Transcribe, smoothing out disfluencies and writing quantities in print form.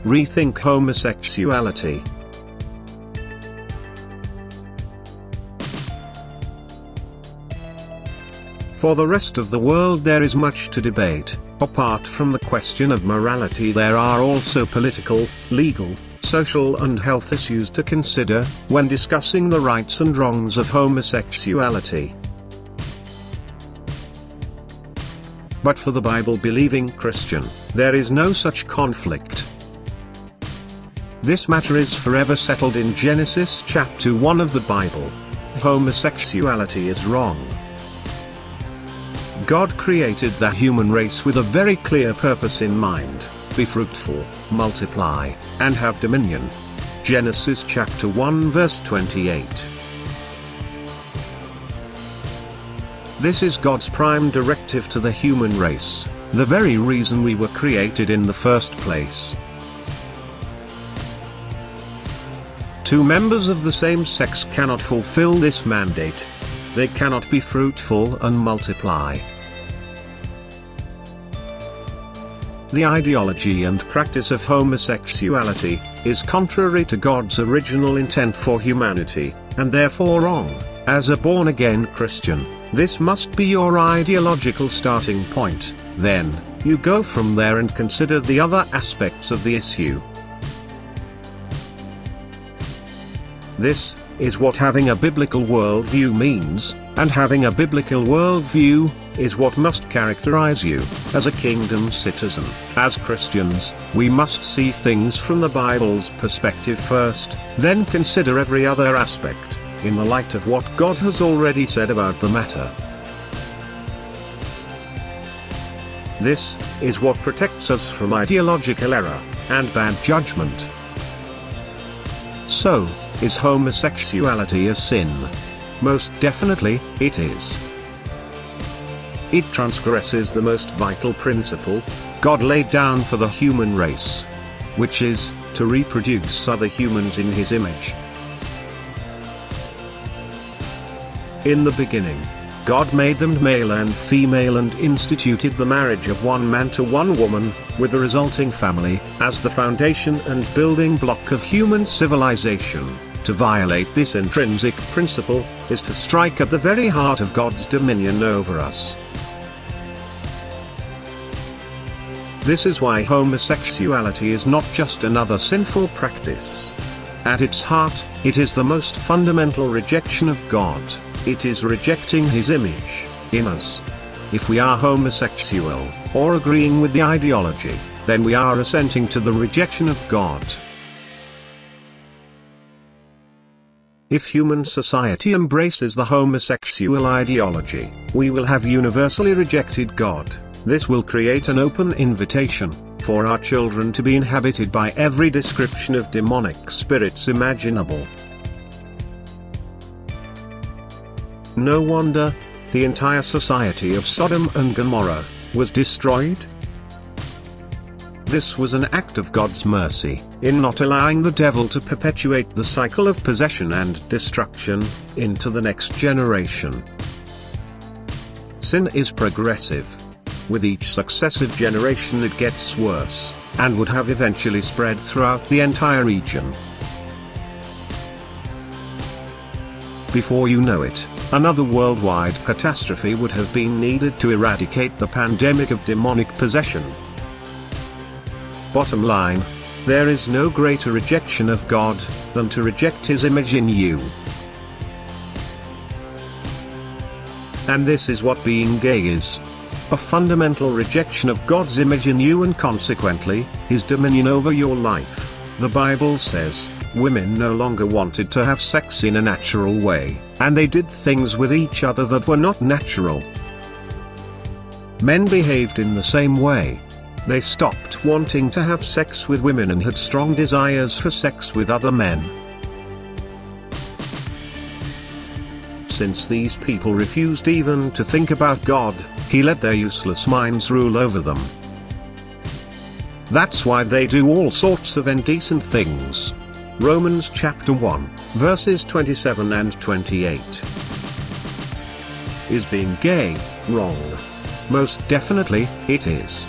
Rethink homosexuality. For the rest of the world there is much to debate. Apart from the question of morality, there are also political, legal, social and health issues to consider when discussing the rights and wrongs of homosexuality. But for the Bible-believing Christian, there is no such conflict. This matter is forever settled in Genesis chapter 1 of the Bible. Homosexuality is wrong. God created the human race with a very clear purpose in mind: be fruitful, multiply, and have dominion. Genesis chapter 1 verse 28. This is God's prime directive to the human race, the very reason we were created in the first place. Two members of the same sex cannot fulfill this mandate. They cannot be fruitful and multiply. The ideology and practice of homosexuality is contrary to God's original intent for humanity, and therefore wrong. As a born-again Christian, this must be your ideological starting point. Then, you go from there and consider the other aspects of the issue. This is what having a biblical worldview means, and having a biblical worldview is what must characterize you as a kingdom citizen. As Christians, we must see things from the Bible's perspective first, then consider every other aspect in the light of what God has already said about the matter. This is what protects us from ideological error and bad judgment. So, is homosexuality a sin? Most definitely, it is. It transgresses the most vital principle God laid down for the human race, which is to reproduce other humans in His image. In the beginning, God made them male and female and instituted the marriage of one man to one woman, with the resulting family, as the foundation and building block of human civilization. To violate this intrinsic principle is to strike at the very heart of God's dominion over us. This is why homosexuality is not just another sinful practice. At its heart, it is the most fundamental rejection of God. It is rejecting His image in us. If we are homosexual, or agreeing with the ideology, then we are assenting to the rejection of God. If human society embraces the homosexual ideology, we will have universally rejected God. This will create an open invitation for our children to be inhabited by every description of demonic spirits imaginable. No wonder the entire society of Sodom and Gomorrah was destroyed. This was an act of God's mercy, in not allowing the devil to perpetuate the cycle of possession and destruction into the next generation. Sin is progressive. With each successive generation it gets worse, and would have eventually spread throughout the entire region. Before you know it, another worldwide catastrophe would have been needed to eradicate the pandemic of demonic possession. Bottom line, there is no greater rejection of God than to reject His image in you. And this is what being gay is. A fundamental rejection of God's image in you and consequently, His dominion over your life. The Bible says, women no longer wanted to have sex in a natural way, and they did things with each other that were not natural. Men behaved in the same way. They stopped wanting to have sex with women and had strong desires for sex with other men. Since these people refused even to think about God, He let their useless minds rule over them. That's why they do all sorts of indecent things. Romans chapter 1, verses 27 and 28. Is being gay wrong? Most definitely, it is.